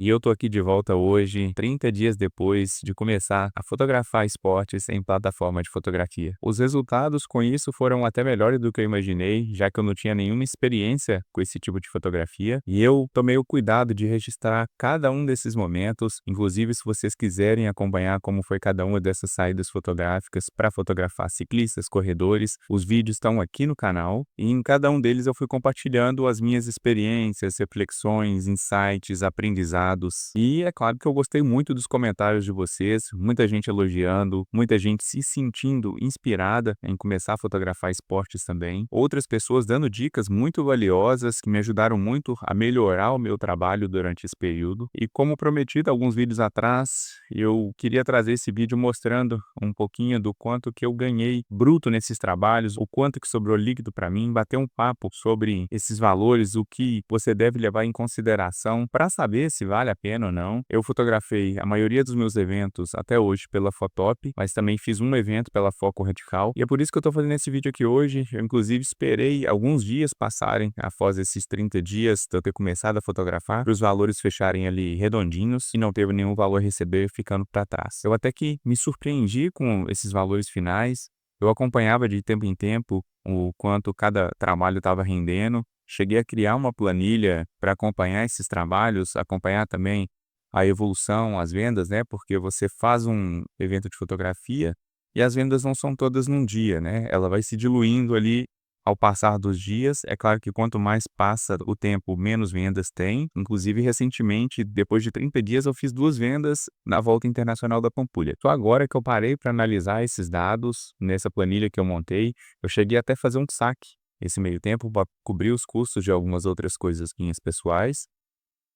E eu tô aqui de volta hoje, 30 dias depois de começar a fotografar esportes em plataforma de fotografia. Os resultados com isso foram até melhores do que eu imaginei, já que eu não tinha nenhuma experiência com esse tipo de fotografia. E eu tomei o cuidado de registrar cada um desses momentos. Inclusive, se vocês quiserem acompanhar como foi cada uma dessas saídas fotográficas para fotografar ciclistas, corredores, os vídeos estão aqui no canal. E em cada um deles eu fui compartilhando as minhas experiências, reflexões, insights, aprendizados. E é claro que eu gostei muito dos comentários de vocês, muita gente elogiando, muita gente se sentindo inspirada em começar a fotografar esportes também. Outras pessoas dando dicas muito valiosas que me ajudaram muito a melhorar o meu trabalho durante esse período. E como prometido alguns vídeos atrás, eu queria trazer esse vídeo mostrando um pouquinho do quanto que eu ganhei bruto nesses trabalhos, o quanto que sobrou líquido para mim, bater um papo sobre esses valores, o que você deve levar em consideração para saber se vale a pena ou não. Eu fotografei a maioria dos meus eventos até hoje pela Fotop, mas também fiz um evento pela Foco Radical, e é por isso que eu tô fazendo esse vídeo aqui hoje. Eu inclusive esperei alguns dias passarem após esses 30 dias de eu ter começado a fotografar, para os valores fecharem ali redondinhos e não teve nenhum valor a receber ficando para trás. Eu até que me surpreendi com esses valores finais. Eu acompanhava de tempo em tempo o quanto cada trabalho estava rendendo. Cheguei a criar uma planilha para acompanhar esses trabalhos, acompanhar também a evolução, as vendas, né? Porque você faz um evento de fotografia e as vendas não são todas num dia, né? Ela vai se diluindo ali ao passar dos dias. É claro que quanto mais passa o tempo, menos vendas tem. Inclusive, recentemente, depois de 30 dias, eu fiz 2 vendas na Volta Internacional da Pampulha. Só agora que eu parei para analisar esses dados nessa planilha que eu montei, eu cheguei até a fazer um saque esse meio tempo para cobrir os custos de algumas outras coisas minhas pessoais.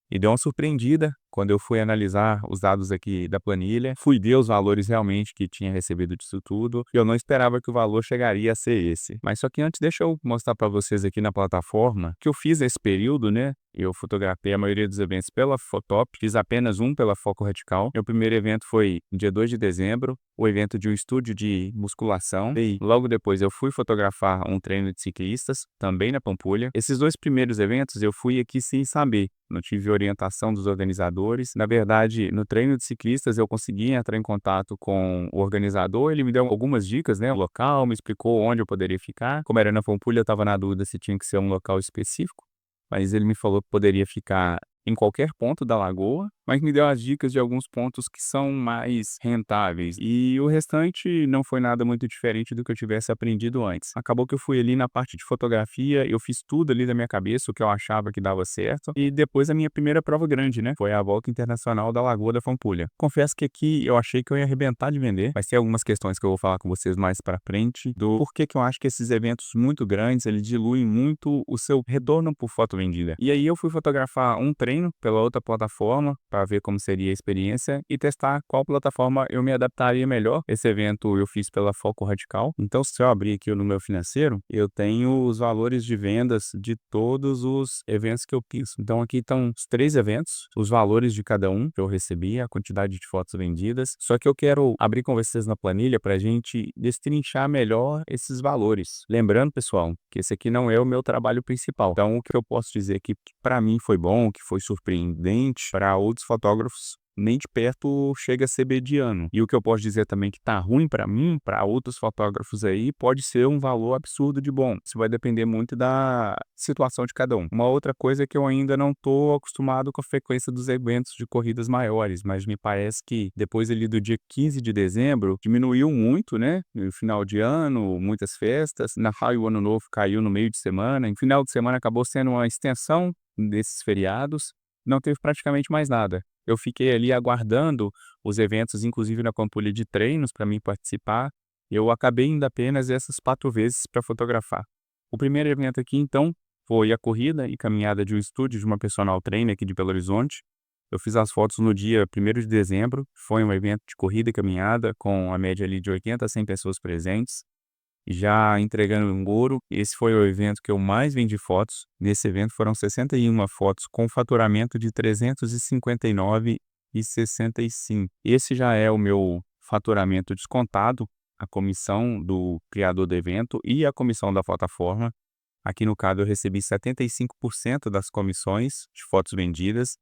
E deu uma surpreendida quando eu fui analisar os dados aqui da planilha, fui ver os valores realmente que tinha recebido disso tudo, e eu não esperava que o valor chegaria a ser esse. Mas só que antes, deixa eu mostrar para vocês aqui na plataforma que eu fiz esse período, né? Eu fotografei a maioria dos eventos pela Fotop, fiz apenas um pela Foco Radical. Meu primeiro evento foi dia 2 de dezembro, o evento de um estúdio de musculação. E logo depois eu fui fotografar um treino de ciclistas, também na Pampulha. Esses 2 primeiros eventos eu fui aqui sem saber, não tive orientação dos organizadores. Na verdade, no treino de ciclistas eu consegui entrar em contato com o organizador, ele me deu algumas dicas, né, o local, me explicou onde eu poderia ficar. Como era na Pampulha, eu estava na dúvida se tinha que ser um local específico, mas ele me falou que poderia ficar em qualquer ponto da lagoa, mas me deu as dicas de alguns pontos que são mais rentáveis. E o restante não foi nada muito diferente do que eu tivesse aprendido antes. Acabou que eu fui ali na parte de fotografia, eu fiz tudo ali da minha cabeça, o que eu achava que dava certo. E depois a minha primeira prova grande, né? Foi a Volta Internacional da Lagoa da Pampulha. Confesso que aqui eu achei que eu ia arrebentar de vender, mas tem algumas questões que eu vou falar com vocês mais pra frente, do porquê que eu acho que esses eventos muito grandes, eles diluem muito o seu retorno por foto vendida. E aí eu fui fotografar um treino pela outra plataforma para ver como seria a experiência e testar qual plataforma eu me adaptaria melhor. Esse evento eu fiz pela Foco Radical. Então, se eu abrir aqui no meu financeiro, eu tenho os valores de vendas de todos os eventos que eu fiz. Então, aqui estão os 3 eventos, os valores de cada um que eu recebi, a quantidade de fotos vendidas. Só que eu quero abrir com vocês na planilha para a gente destrinchar melhor esses valores. Lembrando, pessoal, que esse aqui não é o meu trabalho principal. Então, o que eu posso dizer que para mim foi bom, que foi surpreendente, para outros fotógrafos nem de perto chega a ser mediano. E o que eu posso dizer também que tá ruim para mim, para outros fotógrafos aí, pode ser um valor absurdo de bom. Isso vai depender muito da situação de cada um. Uma outra coisa é que eu ainda não tô acostumado com a frequência dos eventos de corridas maiores, mas me parece que depois ali do dia 15 de dezembro, diminuiu muito, né? No final de ano, muitas festas. Natal e o Ano Novo caiu no meio de semana. Em final de semana acabou sendo uma extensão desses feriados. Não teve praticamente mais nada. Eu fiquei ali aguardando os eventos, inclusive na Pampulha de treinos, para mim participar. Eu acabei indo apenas essas 4 vezes para fotografar. O primeiro evento aqui, então, foi a corrida e caminhada de um estúdio de uma personal trainer aqui de Belo Horizonte. Eu fiz as fotos no dia 1º de dezembro. Foi um evento de corrida e caminhada com a média ali de 80 a 100 pessoas presentes. Já entregando um ouro, esse foi o evento que eu mais vendi fotos. Nesse evento foram 61 fotos com faturamento de 359,65. Esse já é o meu faturamento descontado, a comissão do criador do evento e a comissão da plataforma. Aqui no caso eu recebi 75% das comissões de fotos vendidas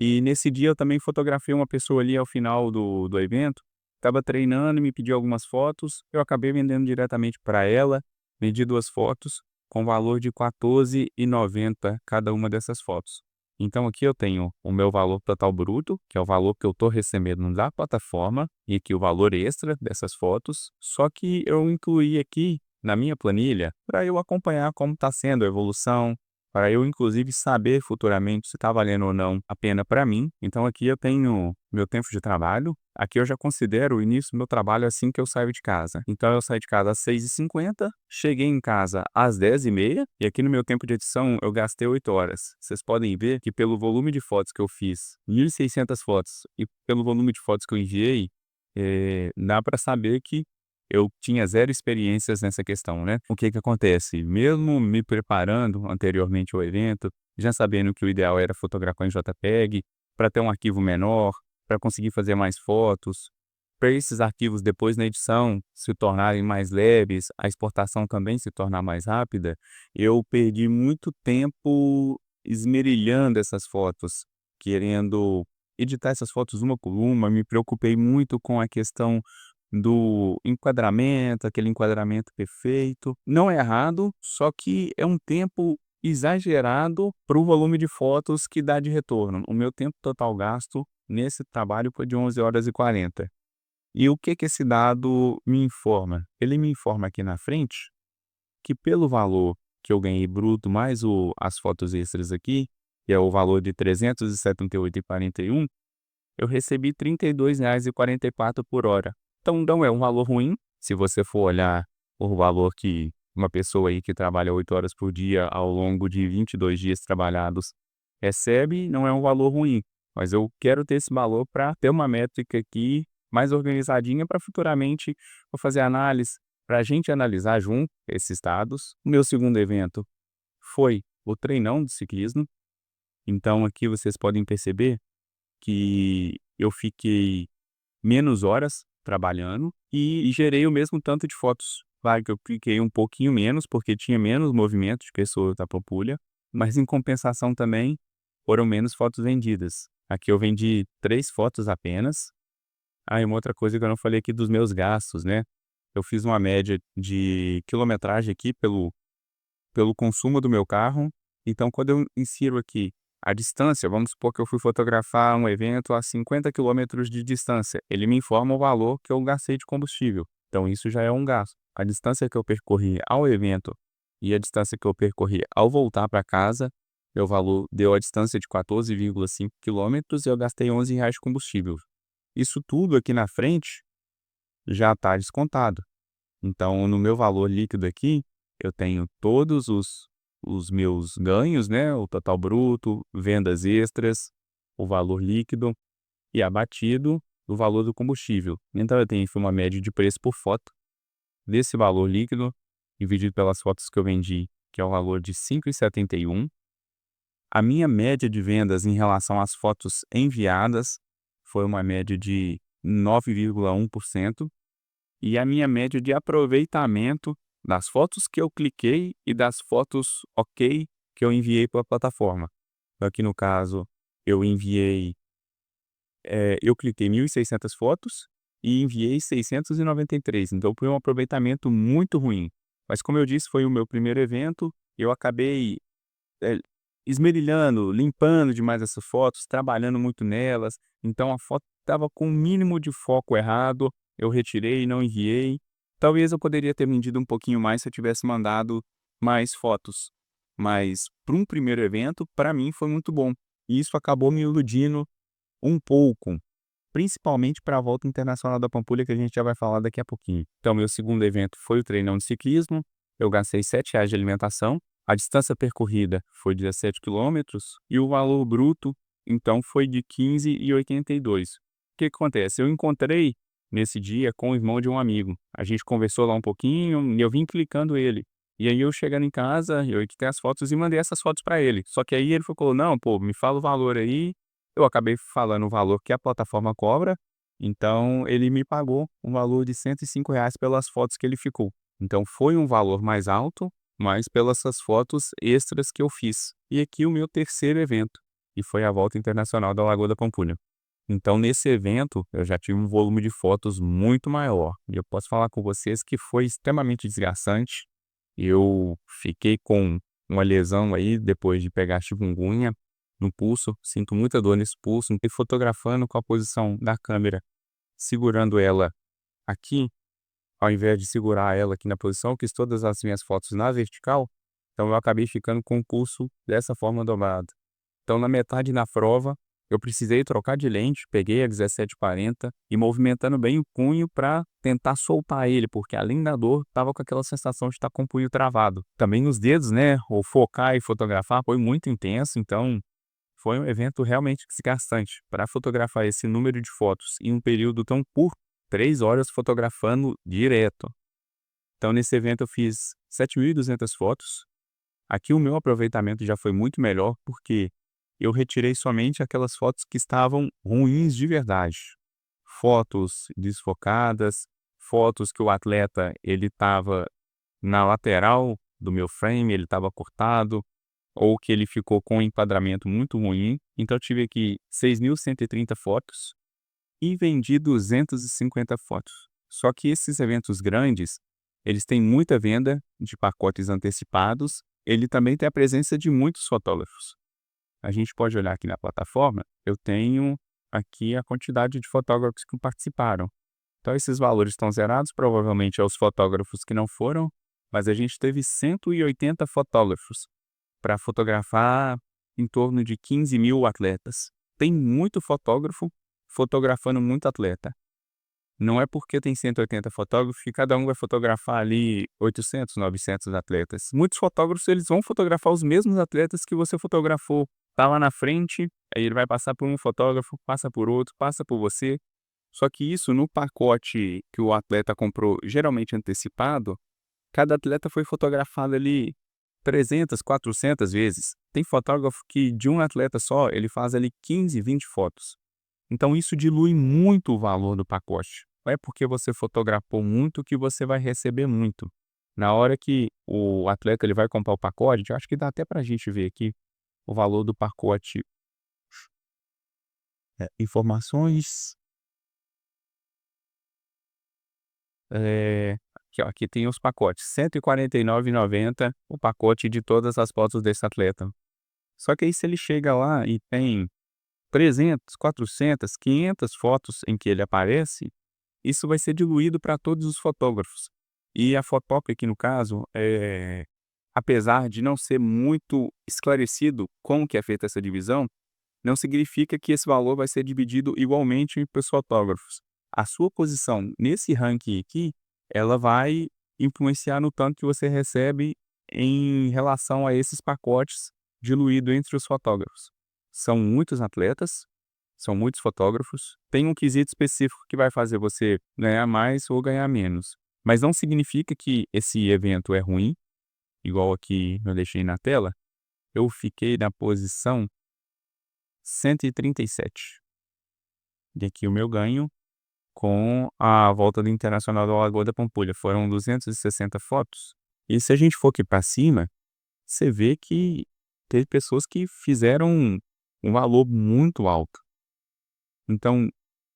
E nesse dia eu também fotografei uma pessoa ali ao final do evento, estava treinando e me pediu algumas fotos, eu acabei vendendo diretamente para ela, vendi 2 fotos, com valor de R$ 14,90 cada uma dessas fotos. Então aqui eu tenho o meu valor total bruto, que é o valor que eu estou recebendo da plataforma, e aqui o valor extra dessas fotos, só que eu incluí aqui na minha planilha para eu acompanhar como está sendo a evolução, para eu inclusive saber futuramente se está valendo ou não a pena para mim. Então aqui eu tenho meu tempo de trabalho, aqui eu já considero o início do meu trabalho assim que eu saio de casa. Então eu saí de casa às 6h50, cheguei em casa às 10h30 e aqui no meu tempo de edição eu gastei 8 horas. Vocês podem ver que pelo volume de fotos que eu fiz, 1.600 fotos, e pelo volume de fotos que eu enviei, dá para saber que eu tinha zero experiências nessa questão, né. O que que acontece? Mesmo me preparando anteriormente ao evento, já sabendo que o ideal era fotografar em JPEG, para ter um arquivo menor, para conseguir fazer mais fotos, para esses arquivos depois na edição se tornarem mais leves, a exportação também se tornar mais rápida, eu perdi muito tempo esmerilhando essas fotos, querendo editar essas fotos uma por uma, me preocupei muito com a questão do enquadramento, aquele enquadramento perfeito. Não é errado, só que é um tempo exagerado para o volume de fotos que dá de retorno. O meu tempo total gasto nesse trabalho foi de 11 horas e 40. E o que que esse dado me informa? Ele me informa aqui na frente que pelo valor que eu ganhei bruto mais as fotos extras aqui, que é o valor de R$ 378,41, eu recebi R$ 32,44 por hora. Então não é um valor ruim, se você for olhar o valor que uma pessoa aí que trabalha 8 horas por dia ao longo de 22 dias trabalhados recebe, não é um valor ruim. Mas eu quero ter esse valor para ter uma métrica aqui mais organizadinha para futuramente eu fazer análise, para a gente analisar junto esses dados. O meu segundo evento foi o treinão de ciclismo, então aqui vocês podem perceber que eu fiquei menos horas trabalhando e gerei o mesmo tanto de fotos. Claro que eu cliquei um pouquinho menos, porque tinha menos movimento de pessoas da Pampulha, mas em compensação também foram menos fotos vendidas. Aqui eu vendi 3 fotos apenas. Ah, e uma outra coisa que eu não falei aqui dos meus gastos, né? Eu fiz uma média de quilometragem aqui pelo consumo do meu carro. Então, quando eu insiro aqui a distância, vamos supor que eu fui fotografar um evento a 50 quilômetros de distância, ele me informa o valor que eu gastei de combustível. Então, isso já é um gasto. A distância que eu percorri ao evento e a distância que eu percorri ao voltar para casa, meu valor deu a distância de 14,5 quilômetros e eu gastei R$ 11 de combustível. Isso tudo aqui na frente já está descontado. Então, no meu valor líquido aqui, eu tenho todos os meus ganhos, né, o total bruto, vendas extras, o valor líquido e abatido o valor do combustível. Então eu tenho aqui uma média de preço por foto desse valor líquido, dividido pelas fotos que eu vendi, que é o valor de 5,71. A minha média de vendas em relação às fotos enviadas foi uma média de 9,1%. E a minha média de aproveitamento das fotos que eu cliquei e das fotos ok que eu enviei para a plataforma. Então, aqui no caso, eu enviei, eu cliquei 1.600 fotos e enviei 693. Então foi um aproveitamento muito ruim. Mas como eu disse, foi o meu primeiro evento, eu acabei eh, esmerilhando, limpando demais essas fotos, trabalhando muito nelas, então a foto estava com o mínimo de foco errado, eu retirei, não enviei. Talvez eu poderia ter vendido um pouquinho mais se eu tivesse mandado mais fotos, mas para um primeiro evento, para mim foi muito bom. E isso acabou me iludindo um pouco, principalmente para a Volta Internacional da Pampulha, que a gente já vai falar daqui a pouquinho. Então meu segundo evento foi o treinão de ciclismo, eu gastei R$ 7 de alimentação, a distância percorrida foi 17 quilômetros e o valor bruto, então, foi de 15,82. O que que acontece? Eu encontrei nesse dia com o irmão de um amigo. A gente conversou lá um pouquinho e eu vim clicando ele. E aí eu chegando em casa, eu editei as fotos e mandei essas fotos para ele. Só que aí ele falou: "Não, pô, me fala o valor aí". Eu acabei falando o valor que a plataforma cobra, então ele me pagou um valor de R$ 105 pelas fotos que ele ficou. Então foi um valor mais alto, mas pelas essas fotos extras que eu fiz. E aqui o meu terceiro evento. e foi a Volta Internacional da Lagoa da Pampulha. Então, nesse evento, eu já tive um volume de fotos muito maior. E eu posso falar com vocês que foi extremamente desgastante. Eu fiquei com uma lesão aí depois de pegar chikungunya no pulso. Sinto muita dor nesse pulso. E fotografando com a posição da câmera, segurando ela aqui, ao invés de segurar ela aqui na posição, eu quis todas as minhas fotos na vertical. Então, eu acabei ficando com o pulso dessa forma dobrado. Então, na metade da prova, eu precisei trocar de lente, peguei a 1740 e movimentando bem o punho para tentar soltar ele, porque além da dor, estava com aquela sensação de estar com o punho travado. Também nos dedos, né, ou focar e fotografar foi muito intenso, então foi um evento realmente desgastante. Para fotografar esse número de fotos em um período tão curto, 3 horas fotografando direto. Então, nesse evento eu fiz 7.200 fotos. Aqui o meu aproveitamento já foi muito melhor, porque eu retirei somente aquelas fotos que estavam ruins de verdade. Fotos desfocadas, fotos que o atleta ele estava na lateral do meu frame, ele estava cortado, ou que ele ficou com um enquadramento muito ruim. Então eu tive aqui 6.130 fotos e vendi 250 fotos. Só que esses eventos grandes, eles têm muita venda de pacotes antecipados, ele também tem a presença de muitos fotógrafos. A gente pode olhar aqui na plataforma, eu tenho aqui a quantidade de fotógrafos que participaram. Então esses valores estão zerados, provavelmente aos fotógrafos que não foram, mas a gente teve 180 fotógrafos para fotografar em torno de 15.000 atletas. Tem muito fotógrafo fotografando muito atleta. Não é porque tem 180 fotógrafos que cada um vai fotografar ali 800, 900 atletas. Muitos fotógrafos eles vão fotografar os mesmos atletas que você fotografou. Tá lá na frente, aí ele vai passar por um fotógrafo, passa por outro, passa por você. Só que isso no pacote que o atleta comprou, geralmente antecipado, cada atleta foi fotografado ali 300, 400 vezes. Tem fotógrafo que de um atleta só, ele faz ali 15, 20 fotos. Então isso dilui muito o valor do pacote. Não é porque você fotografou muito que você vai receber muito. Na hora que o atleta ele vai comprar o pacote, eu acho que dá até pra gente ver aqui o valor do pacote. Informações. Aqui, ó, aqui tem os pacotes. R$ 149,90 o pacote de todas as fotos desse atleta. Só que aí se ele chega lá e tem 300, 400, 500 fotos em que ele aparece, isso vai ser diluído para todos os fotógrafos. E a Fotop aqui no caso, apesar de não ser muito esclarecido como que é feita essa divisão, não significa que esse valor vai ser dividido igualmente para os fotógrafos. A sua posição nesse ranking aqui, ela vai influenciar no tanto que você recebe em relação a esses pacotes diluído entre os fotógrafos. São muitos atletas, são muitos fotógrafos, tem um quesito específico que vai fazer você ganhar mais ou ganhar menos. Mas não significa que esse evento é ruim, igual aqui eu deixei na tela. Eu fiquei na posição 137. E aqui o meu ganho com a volta do Internacional da Lagoa da Pampulha. Foram 260 fotos. E se a gente for aqui para cima, você vê que teve pessoas que fizeram um valor muito alto. Então,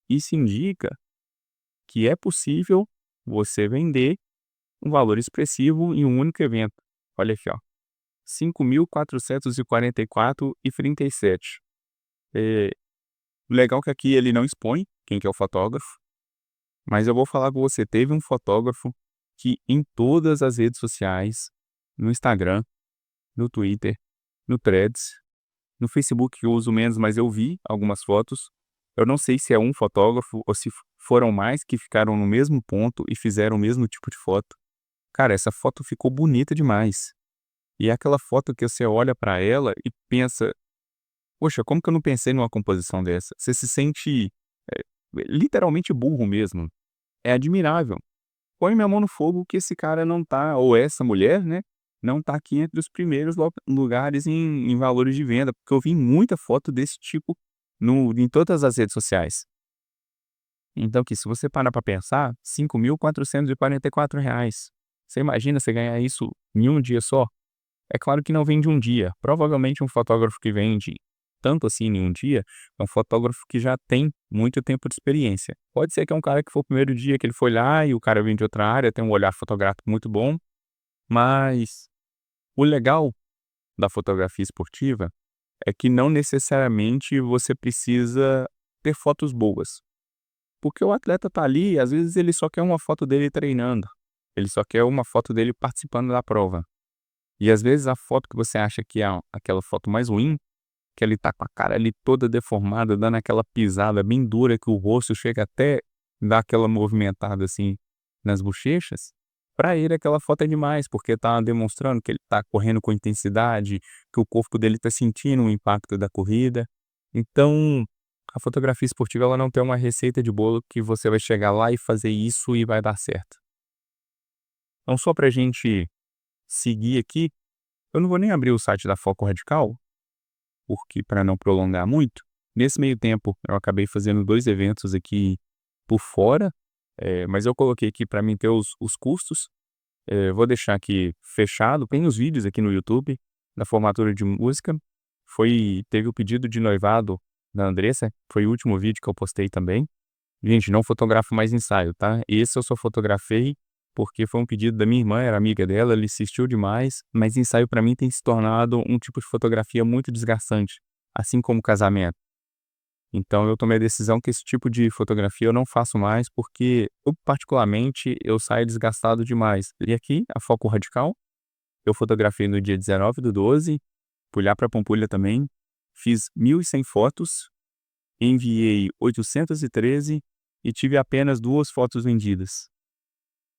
isso indica que é possível você vender um valor expressivo em um único evento. Olha aqui, ó. 5.444,37. Legal que aqui ele não expõe quem que é o fotógrafo, mas eu vou falar com você, teve um fotógrafo que em todas as redes sociais, no Instagram, no Twitter, no Threads, no Facebook que eu uso menos, mas eu vi algumas fotos. Eu não sei se é um fotógrafo ou se foram mais que ficaram no mesmo ponto e fizeram o mesmo tipo de foto. Cara, essa foto ficou bonita demais. E é aquela foto que você olha para ela e pensa, poxa, como que eu não pensei numa composição dessa? Você se sente literalmente burro mesmo. É admirável. Põe minha mão no fogo que esse cara não tá, ou essa mulher, né, não tá aqui entre os primeiros lugares em valores de venda, porque eu vi muita foto desse tipo em todas as redes sociais. Então, que se você parar para pensar, R$ 5.444. Você imagina você ganhar isso em um dia só? É claro que não vem de um dia. Provavelmente um fotógrafo que vende tanto assim em um dia, é um fotógrafo que já tem muito tempo de experiência. Pode ser que é um cara que foi o primeiro dia que ele foi lá e o cara vem de outra área, tem um olhar fotográfico muito bom, mas o legal da fotografia esportiva é que não necessariamente você precisa ter fotos boas. Porque o atleta tá ali, às vezes ele só quer uma foto dele treinando, ele só quer uma foto dele participando da prova. E às vezes a foto que você acha que é aquela foto mais ruim, que ele tá com a cara ali toda deformada, dando aquela pisada bem dura que o rosto chega até dar aquela movimentada assim nas bochechas, pra ele aquela foto é demais, porque tá demonstrando que ele tá correndo com intensidade, que o corpo dele tá sentindo o impacto da corrida. Então, a fotografia esportiva ela não tem uma receita de bolo que você vai chegar lá e fazer isso e vai dar certo. Então só pra gente seguir aqui, eu não vou nem abrir o site da Foco Radical, porque para não prolongar muito, nesse meio tempo eu acabei fazendo 2 eventos aqui por fora, mas eu coloquei aqui para mim ter os custos, vou deixar aqui fechado, tem os vídeos aqui no YouTube, da formatura de música, teve o pedido de noivado da Andressa, foi o último vídeo que eu postei também. Gente, não fotografo mais ensaio, tá? Esse eu só fotografei porque foi um pedido da minha irmã, era amiga dela, ela insistiu demais, mas ensaio pra mim tem se tornado um tipo de fotografia muito desgastante, assim como casamento. Então eu tomei a decisão que esse tipo de fotografia eu não faço mais, porque eu particularmente eu saio desgastado demais. E aqui, a Foco Radical, eu fotografei no dia 19/12, fui lá pra Pampulha também, fiz 1.100 fotos, enviei 813 e tive apenas 2 fotos vendidas.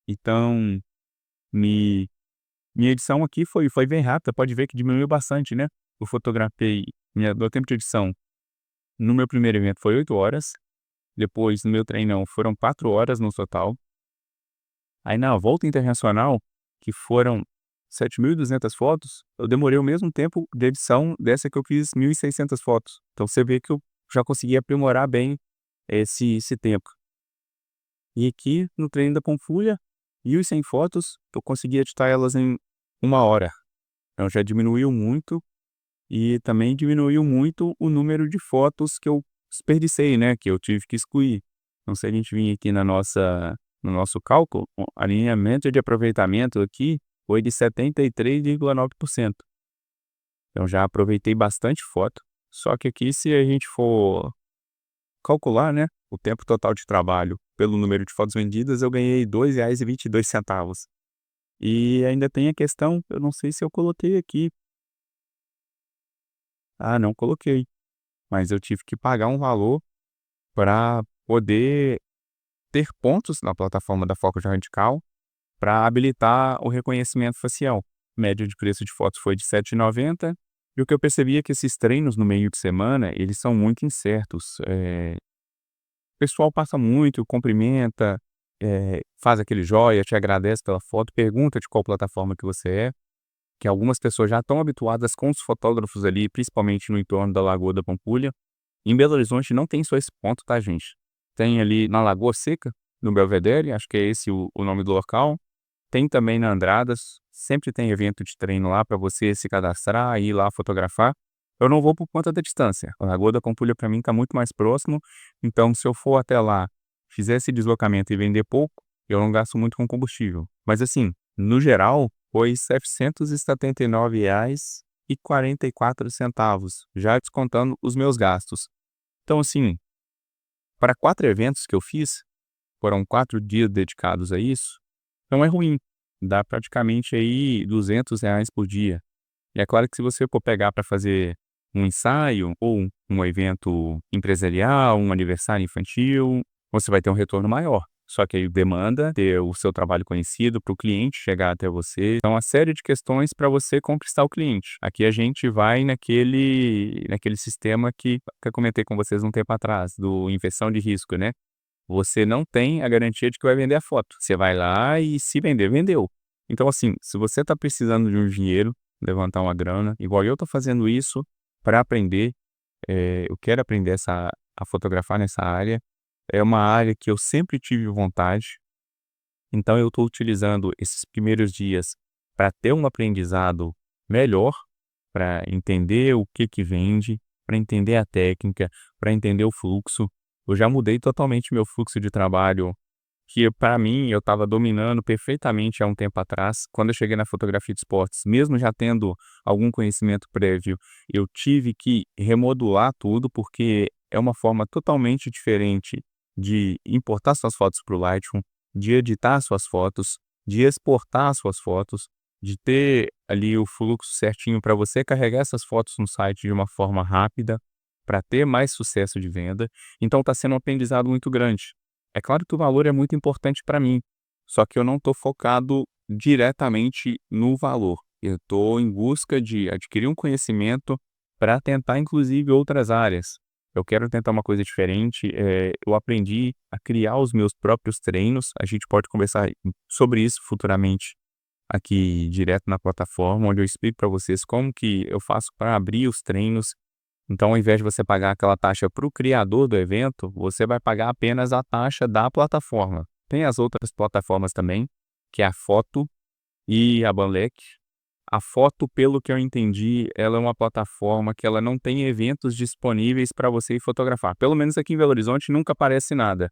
Então, me minha edição aqui foi bem rápida, pode ver que diminuiu bastante, né. Eu fotografei meu tempo de edição no meu primeiro evento foi 8 horas, depois no meu treinão foram 4 horas no total. Aí na volta internacional, que foram 7.200 fotos, eu demorei o mesmo tempo de edição dessa que eu fiz 1.600 fotos. Então você vê que eu já consegui aprimorar bem esse tempo. E aqui no treino da Pampulha, 1.100 fotos, eu consegui editar elas em 1 hora. Então já diminuiu muito e também diminuiu muito o número de fotos que eu desperdicei, né, que eu tive que excluir. Então se a gente vir aqui no nosso cálculo, o alinhamento de aproveitamento aqui foi de 73,9%. Então já aproveitei bastante foto, só que aqui se a gente for calcular, né, o tempo total de trabalho pelo número de fotos vendidas, eu ganhei R$ 2,22. E ainda tem a questão, eu não sei se eu coloquei aqui. Ah, não coloquei, mas eu tive que pagar um valor para poder ter pontos na plataforma da Foco Radical para habilitar o reconhecimento facial. Média de preço de fotos foi de R$ 7,90, e o que eu percebi é que esses treinos no meio de semana, eles são muito incertos. O pessoal passa muito, cumprimenta, faz aquele joia, te agradece pela foto, pergunta de qual plataforma que você é, que algumas pessoas já estão habituadas com os fotógrafos ali, principalmente no entorno da Lagoa da Pampulha. Em Belo Horizonte não tem só esse ponto, tá, gente? Tem ali na Lagoa Seca, no Belvedere, acho que é esse o nome do local. Tem também na Andradas, sempre tem evento de treino lá para você se cadastrar e ir lá fotografar. Eu não vou por conta da distância. A Lagoa da Pampulha para mim está muito mais próximo, então se eu for até lá, fizer esse deslocamento e vender pouco, eu não gasto muito com combustível. Mas assim, no geral, foi R$ 779,44, já descontando os meus gastos. Então assim, para 4 eventos que eu fiz, foram 4 dias dedicados a isso, não é ruim, dá praticamente aí R$ 200 por dia. E é claro que se você for pegar para fazer um ensaio ou um evento empresarial, um aniversário infantil, você vai ter um retorno maior. Só que aí demanda ter o seu trabalho conhecido para o cliente chegar até você. Então, uma série de questões para você conquistar o cliente. Aqui a gente vai naquele sistema que eu comentei com vocês um tempo atrás, do inversão de risco, né? Você não tem a garantia de que vai vender a foto. Você vai lá e se vender, vendeu. Então, assim, se você está precisando de um dinheiro, levantar uma grana, igual eu tô fazendo isso para aprender, eu quero aprender a fotografar nessa área. É uma área que eu sempre tive vontade, então eu estou utilizando esses primeiros dias para ter um aprendizado melhor, para entender o que que vende, para entender a técnica, para entender o fluxo. Eu já mudei totalmente meu fluxo de trabalho, que para mim eu estava dominando perfeitamente há um tempo atrás. Quando eu cheguei na fotografia de esportes, mesmo já tendo algum conhecimento prévio, eu tive que remodular tudo, porque é uma forma totalmente diferente de importar suas fotos para o Lightroom, de editar suas fotos, de exportar suas fotos, de ter ali o fluxo certinho para você carregar essas fotos no site de uma forma rápida, para ter mais sucesso de venda. Então está sendo um aprendizado muito grande. É claro que o valor é muito importante para mim, só que eu não estou focado diretamente no valor. Eu estou em busca de adquirir um conhecimento para tentar, inclusive, outras áreas. Eu quero tentar uma coisa diferente. Eu aprendi a criar os meus próprios treinos. A gente pode conversar sobre isso futuramente aqui direto na plataforma, onde eu explico para vocês como que eu faço para abrir os treinos. Então, ao invés de você pagar aquela taxa para o criador do evento, você vai pagar apenas a taxa da plataforma. Tem as outras plataformas também, que é a Foto e a Banlec. A Foto, pelo que eu entendi, ela é uma plataforma que ela não tem eventos disponíveis para você ir fotografar. Pelo menos aqui em Belo Horizonte nunca aparece nada.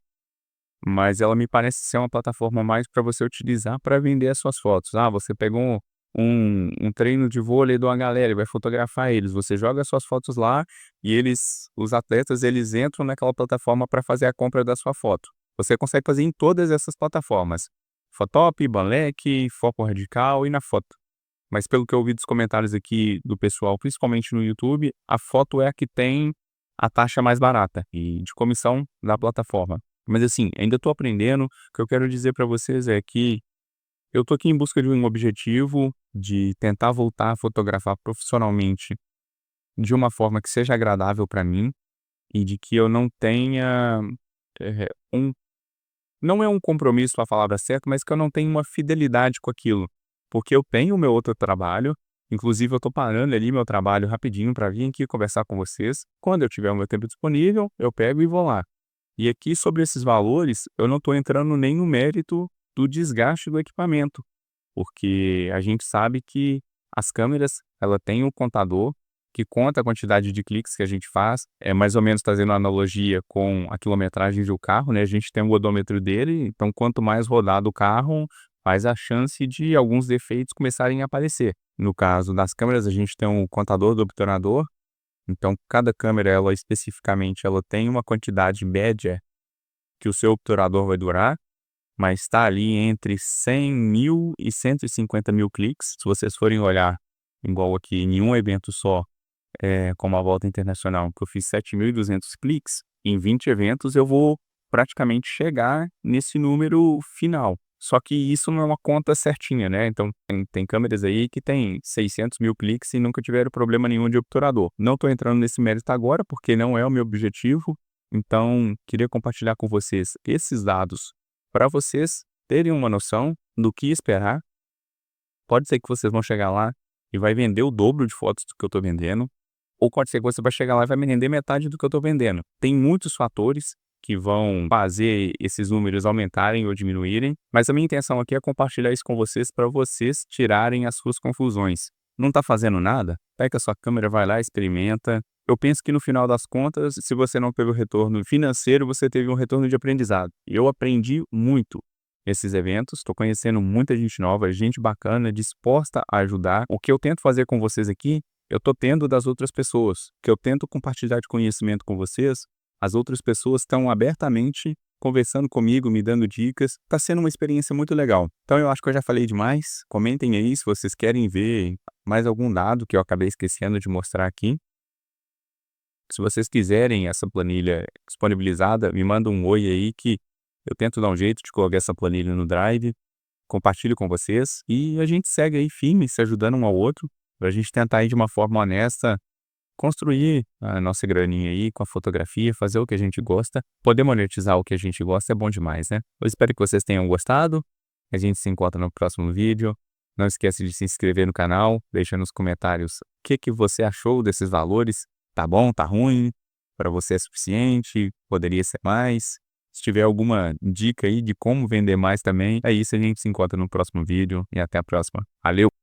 Mas ela me parece ser uma plataforma mais para você utilizar para vender as suas fotos. Ah, você pegou um treino de vôlei de uma galera e vai fotografar eles. Você joga as suas fotos lá e os atletas, eles entram naquela plataforma para fazer a compra da sua foto. Você consegue fazer em todas essas plataformas. Photop, Banlec, Foco Radical e na Foto. Mas pelo que eu ouvi dos comentários aqui do pessoal, principalmente no YouTube, a Foto é a que tem a taxa mais barata e de comissão da plataforma. Mas assim, ainda estou aprendendo. O que eu quero dizer para vocês é que eu estou aqui em busca de um objetivo de tentar voltar a fotografar profissionalmente de uma forma que seja agradável para mim e de que eu não tenha eh, um não é um compromisso a palavra certa, mas que eu não tenho uma fidelidade com aquilo. Porque eu tenho o meu outro trabalho, inclusive eu estou parando ali meu trabalho rapidinho para vir aqui conversar com vocês. Quando eu tiver o meu tempo disponível, eu pego e vou lá. E aqui sobre esses valores, eu não estou entrando nem no mérito do desgaste do equipamento, porque a gente sabe que as câmeras, ela tem um contador que conta a quantidade de cliques que a gente faz, é mais ou menos fazendo uma analogia com a quilometragem do carro, né? A gente tem o odômetro dele, então quanto mais rodado o carro, mais a chance de alguns defeitos começarem a aparecer. No caso das câmeras, a gente tem um contador do obturador, então cada câmera, ela especificamente, ela tem uma quantidade média que o seu obturador vai durar, mas está ali entre 100.000 e 150.000 cliques. Se vocês forem olhar, igual aqui em um evento só, como a Volta Internacional, que eu fiz 7.200 cliques, em 20 eventos eu vou praticamente chegar nesse número final. Só que isso não é uma conta certinha, né? Então, tem câmeras aí que tem 600.000 cliques e nunca tiveram problema nenhum de obturador. Não estou entrando nesse mérito agora, porque não é o meu objetivo. Então, queria compartilhar com vocês esses dados para vocês terem uma noção do que esperar. Pode ser que vocês vão chegar lá e vai vender o dobro de fotos do que eu estou vendendo, ou pode ser que você vai chegar lá e vai me render metade do que eu estou vendendo. Tem muitos fatores que vão fazer esses números aumentarem ou diminuírem, mas a minha intenção aqui é compartilhar isso com vocês para vocês tirarem as suas confusões. Não está fazendo nada? Pega a sua câmera, vai lá, experimenta. Eu penso que no final das contas, se você não teve o retorno financeiro, você teve um retorno de aprendizado. Eu aprendi muito nesses eventos, estou conhecendo muita gente nova, gente bacana, disposta a ajudar. O que eu tento fazer com vocês aqui, eu estou tendo das outras pessoas. O que eu tento compartilhar de conhecimento com vocês, as outras pessoas estão abertamente conversando comigo, me dando dicas. Está sendo uma experiência muito legal. Então eu acho que eu já falei demais. Comentem aí se vocês querem ver mais algum dado que eu acabei esquecendo de mostrar aqui. Se vocês quiserem essa planilha disponibilizada, me manda um oi aí que eu tento dar um jeito de colocar essa planilha no Drive, compartilho com vocês e a gente segue aí firme, se ajudando um ao outro, para a gente tentar aí de uma forma honesta construir a nossa graninha aí com a fotografia, fazer o que a gente gosta. Poder monetizar o que a gente gosta é bom demais, né? Eu espero que vocês tenham gostado. A gente se encontra no próximo vídeo. Não esquece de se inscrever no canal, deixa nos comentários o que você achou desses valores. Tá bom, tá ruim? Para você é suficiente? Poderia ser mais? Se tiver alguma dica aí de como vender mais também, é isso. A gente se encontra no próximo vídeo e até a próxima. Valeu!